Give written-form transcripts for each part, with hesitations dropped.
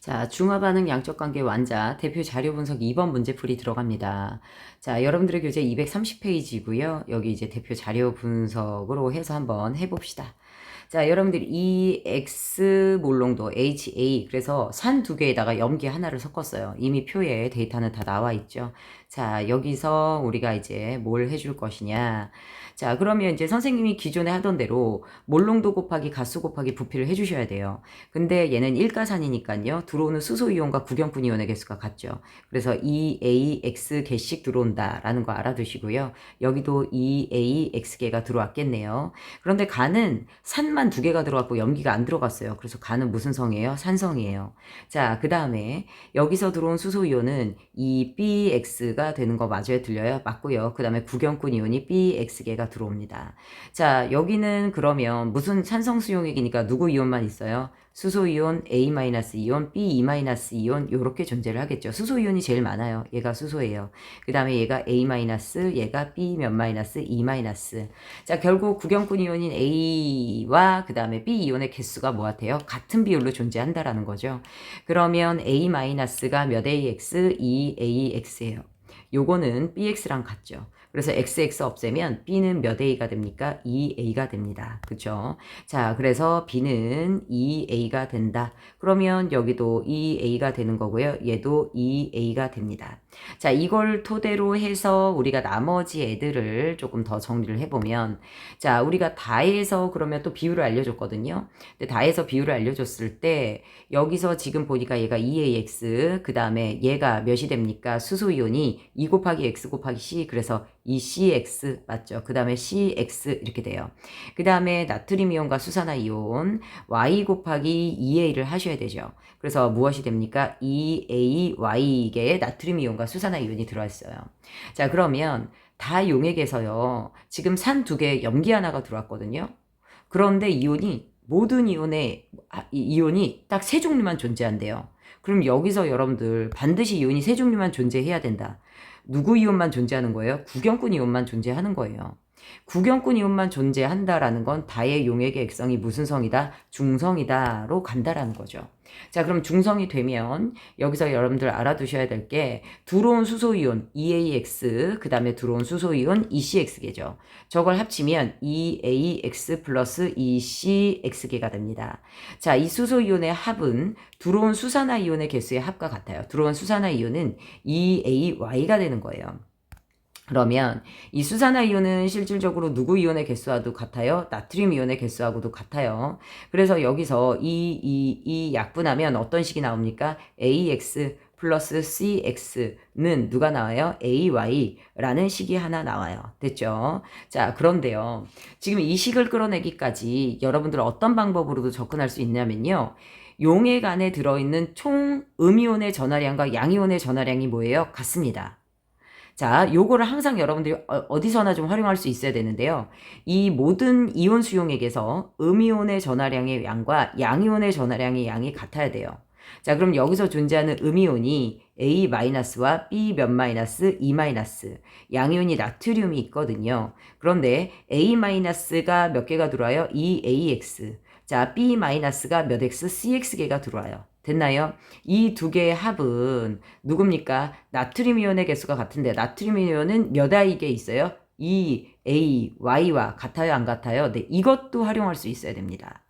자, 중화반응 양적관계 완자 대표 자료 분석 2번 문제풀이 들어갑니다. 자, 여러분들의 교재 230페이지고요. 여기 이제 대표 자료 분석으로 해서 한번 해봅시다. 자, 여러분들 이 X 몰롱도 HA, 그래서 산 두 개에다가 염기 하나를 섞었어요. 이미 표에 데이터는 다 나와 있죠. 자, 여기서 우리가 이제 뭘 해줄 것이냐. 자, 그러면 이제 선생님이 기존에 하던 대로 몰롱도 곱하기 가수 곱하기 부피를 해주셔야 돼요. 근데 얘는 일가산이니까요. 들어오는 수소이온과 구경꾼 이온의 개수가 같죠. 그래서 EAX 개씩 들어온다라는 거 알아두시고요. 여기도 EAX개가 들어왔겠네요. 그런데 간은 산만 두 개가 들어갔고 염기가 안 들어갔어요. 그래서 간은 무슨 성이에요? 산성이에요. 자, 그 다음에 여기서 들어온 수소이온은 이 BX가 되는 거 맞아요? 들려요? 맞고요. 그 다음에 구경꾼 이온이 BX개가 들어옵니다. 자, 여기는 그러면 무슨 산성 수용액이니까 누구 이온만 있어요? 수소이온, A-이온, B2-이온 요렇게 존재를 하겠죠. 수소이온이 제일 많아요. 얘가 수소예요. 그 다음에 얘가 A-, 얘가 B 몇 마이너스, E-. 자, 결국 구경꾼 이온인 A와 그 다음에 B 이온의 개수가 뭐 같아요? 같은 비율로 존재한다라는 거죠. 그러면 A-가 몇 AX, 2AX예요. 요거는 BX랑 같죠. 그래서 XX 없애면 B는 몇 A가 됩니까? 2A가 됩니다. 그쵸? 자, 그래서 B는 2A가 된다. 그러면 여기도 2A가 되는 거고요. 얘도 2A가 됩니다. 자, 이걸 토대로 해서 우리가 나머지 애들을 조금 더 정리를 해보면, 자, 우리가 다해서 그러면 또 비율을 알려줬거든요. 근데 다해서 비율을 알려줬을 때 여기서 지금 보니까 얘가 2AX, 그 다음에 얘가 몇이 됩니까? 수소이온이 2 곱하기 X 곱하기 C, 그래서 이 CX 맞죠? 그 다음에 CX 이렇게 돼요. 그 다음에 나트륨 이온과 수산화이온 Y 곱하기 2A를 하셔야 되죠. 그래서 무엇이 됩니까? 2AY개의 나트륨 이온과 수산화이온이 들어있어요. 자, 그러면 다 용액에서요. 지금 산 두 개, 염기 하나가 들어왔거든요. 그런데 이온이 모든 이온이 딱 세 종류만 존재한대요. 그럼 여기서 여러분들 반드시 이온이 세 종류만 존재해야 된다. 누구 이온만 존재하는 거예요? 구경꾼 이온만 존재하는 거예요. 구경꾼 이온만 존재한다라는 건 다의 용액의 액성이 무슨 성이다? 중성이다로 간다라는 거죠. 자, 그럼 중성이 되면 여기서 여러분들 알아두셔야 될 게 들어온 수소이온 EAX, 그 다음에 들어온 수소이온 ECX개죠. 저걸 합치면 EAX 플러스 ECX개가 됩니다. 자, 이 수소이온의 합은 들어온 수산화이온의 개수의 합과 같아요. 들어온 수산화이온은 EAY가 되는 거예요. 그러면 이 수산화이온은 실질적으로 누구 이온의 개수와도 같아요? 나트륨 이온의 개수하고도 같아요. 그래서 여기서 이 약분하면 어떤 식이 나옵니까? AX 플러스 CX는 누가 나와요? AY라는 식이 하나 나와요. 됐죠? 자, 그런데요. 지금 이 식을 끌어내기까지 여러분들 어떤 방법으로도 접근할 수 있냐면요. 용액 안에 들어있는 총 음이온의 전하량과 양이온의 전하량이 뭐예요? 같습니다. 자, 요거를 항상 여러분들이 어디서나 좀 활용할 수 있어야 되는데요. 이 모든 이온 수용액에서 음이온의 전하량의 양과 양이온의 전하량의 양이 같아야 돼요. 자, 그럼 여기서 존재하는 음이온이 A-와 B 몇 마이너스, E 마이너스, 양이온이 나트륨이 있거든요. 그런데 A-가 몇 개가 들어와요? EAX. 자, B-가 몇 X, CX개가 들어와요. 됐나요? 이 두 개의 합은 누굽니까? 나트륨 이온의 개수가 같은데 나트륨 이온은 몇 I개 있어요? EAY와 같아요? 안 같아요? 네, 이것도 활용할 수 있어야 됩니다.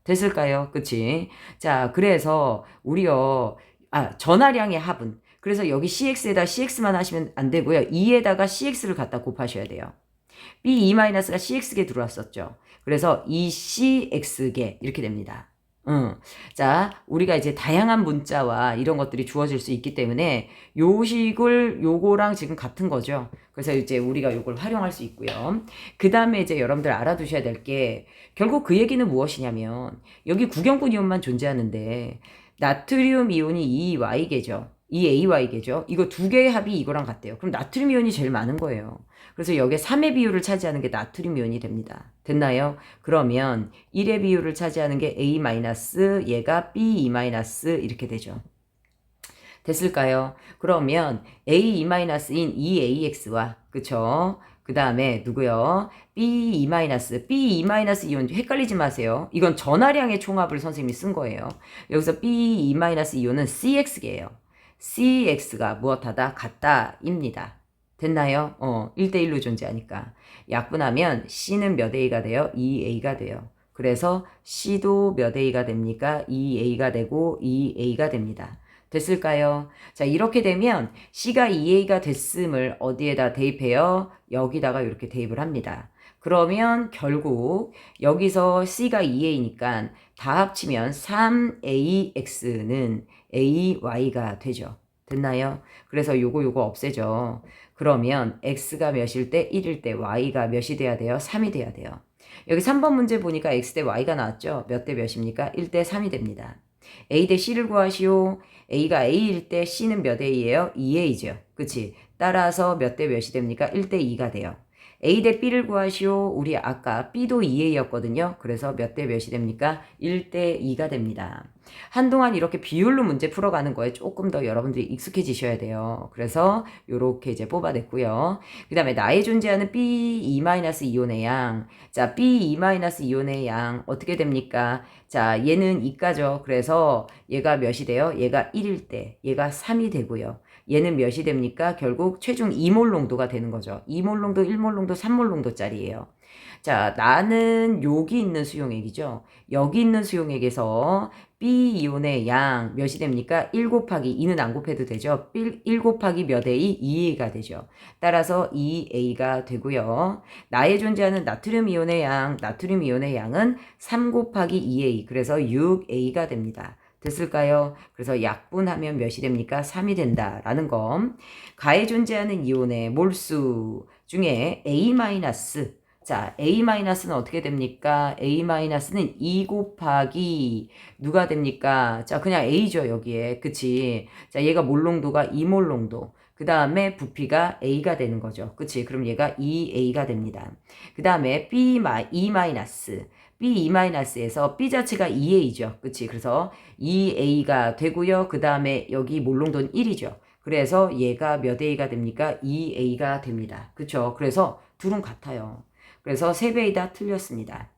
됐을까요? 그치? 자, 그래서 우리요, 전하량의 합은, 그래서 여기 CX에다 CX만 하시면 안 되고요. 2에다가 CX를 갖다 곱하셔야 돼요. B2-가 CX개 들어왔었죠. 그래서 이 CX개 이렇게 됩니다. 자, 우리가 이제 다양한 문자와 이런 것들이 주어질 수 있기 때문에 요거랑 지금 같은 거죠. 그래서 이제 우리가 요걸 활용할 수 있고요. 그 다음에 이제 여러분들 알아두셔야 될 게 결국 그 얘기는 무엇이냐면 여기 구경꾼 이온만 존재하는데 나트륨 이온이 EY개죠. EAY개죠. 이거 두 개의 합이 이거랑 같대요. 그럼 나트륨 이온이 제일 많은 거예요. 그래서 여기에 3의 비율을 차지하는 게 나트륨 이온이 됩니다. 됐나요? 그러면 1의 비율을 차지하는 게 A-, 얘가 B-, 이렇게 되죠. 됐을까요? 그러면 A-인 EAX와 그쵸? 그 다음에 누구요? B2-, B2-이온 헷갈리지 마세요. 이건 전하량의 총합을 선생님이 쓴 거예요. 여기서 B2-이온은 CX계예요. CX가 무엇하다? 같다입니다. 됐나요? 1대1로 존재하니까. 약분하면 C는 몇 A가 돼요? 2A가 돼요. 그래서 C도 몇 A가 됩니까? 2A가 되고 2A가 됩니다. 됐을까요? 자, 이렇게 되면 C가 2A가 됐음을 어디에다 대입해요? 여기다가 이렇게 대입을 합니다. 그러면 결국 여기서 C가 2A니까 다 합치면 3AX는 AY가 되죠. 됐나요? 그래서 요거 없애죠. 그러면 X가 몇일 때? 1일 때 Y가 몇이 돼야 돼요? 3이 돼야 돼요. 여기 3번 문제 보니까 X 대 Y가 나왔죠? 몇 대 몇입니까? 1 대 3이 됩니다. A 대 C를 구하시오. A가 A일 때 C는 몇 A예요? 2A죠. 그치? 따라서 몇 대 몇이 됩니까? 1 대 2가 돼요. A 대 B를 구하시오. 우리 아까 B도 2A였거든요. 그래서 몇 대 몇이 됩니까? 1 대 2가 됩니다. 한동안 이렇게 비율로 문제 풀어가는 거에 조금 더 여러분들이 익숙해지셔야 돼요. 그래서 이렇게 이제 뽑아냈고요. 그 다음에 나에 존재하는 B2-이온의 양. 자, B2-이온의 양 어떻게 됩니까? 자, 얘는 2가죠. 그래서 얘가 몇이 돼요? 얘가 1일 때, 얘가 3이 되고요. 얘는 몇이 됩니까? 결국 최종 2몰 농도가 되는 거죠. 2몰 농도, 1몰 농도, 3몰 농도짜리예요. 자, 나는 여기 있는 수용액이죠. 여기 있는 수용액에서 B이온의 양 몇이 됩니까? 1 곱하기 2는 안 곱해도 되죠. 1 곱하기 몇 A? 2A가 되죠. 따라서 2A가 되고요. 나에 존재하는 나트륨 이온의 양은 3 곱하기 2A, 그래서 6A가 됩니다. 됐을까요? 그래서 약분하면 몇이 됩니까? 3이 된다라는 거. 가에 존재하는 이온의 몰수 중에 A-, 자, A-는 어떻게 됩니까? A-는 2 곱하기 누가 됩니까? 자, 그냥 A죠, 여기에. 그치? 자, 얘가 몰농도가 2몰 농도. 그 다음에 부피가 A가 되는 거죠. 그치? 그럼 얘가 2A가 됩니다. 그 다음에 B-에서 B 자체가 2A죠. 그치? 그래서 2A가 되고요. 그 다음에 여기 몰농도는 1이죠. 그래서 얘가 몇 A가 됩니까? 2A가 됩니다. 그쵸? 그래서 둘은 같아요. 그래서 3배이 다 틀렸습니다.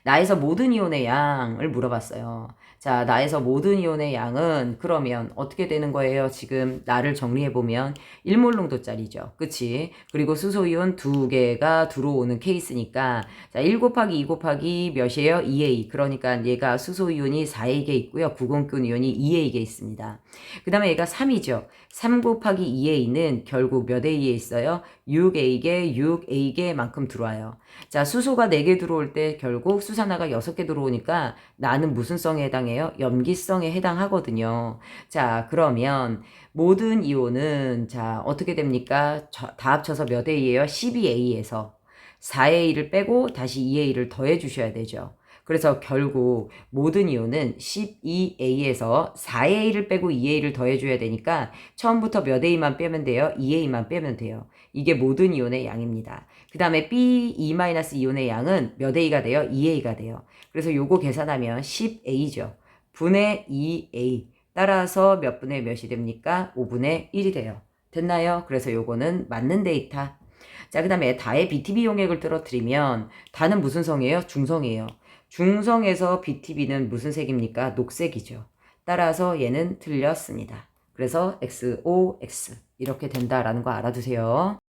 나에서 모든 이온의 양을 물어봤어요. 자, 나에서 모든 이온의 양은 그러면 어떻게 되는 거예요? 지금 나를 정리해보면 1몰 농도짜리죠. 그치? 그리고 수소이온 2개가 들어오는 케이스니까 자, 1 곱하기 2 곱하기 몇이에요? 2A. 그러니까 얘가 수소이온이 4A게 있고요. 구공균 이온이 2A게 있습니다. 그 다음에 얘가 3이죠. 3 곱하기 2A는 결국 몇 A에 있어요? 6A개만큼 들어와요. 자, 수소가 4개 들어올 때 결국 수산화가 6개 들어오니까 나는 무슨 성에 해당해요? 염기성에 해당하거든요. 자, 그러면 모든 이온은 자, 어떻게 됩니까? 다 합쳐서 몇 A예요? 12A에서 4A를 빼고 다시 2A를 더해 주셔야 되죠. 그래서 결국 모든 이온은 12A에서 4A를 빼고 2A를 더해줘야 되니까 처음부터 몇 A만 빼면 돼요? 2A만 빼면 돼요. 이게 모든 이온의 양입니다. 그 다음에 B2-이온의 양은 몇 A가 돼요? 2A가 돼요. 그래서 요거 계산하면 10A죠. 분의 2A. 따라서 몇 분의 몇이 됩니까? 5분의 1이 돼요. 됐나요? 그래서 요거는 맞는 데이터. 자, 그 다음에 다의 BTB 용액을 떨어뜨리면 다는 무슨 성이에요? 중성이에요. 중성에서 BTB는 무슨 색입니까? 녹색이죠. 따라서 얘는 틀렸습니다. 그래서 XOX 이렇게 된다라는 거 알아두세요.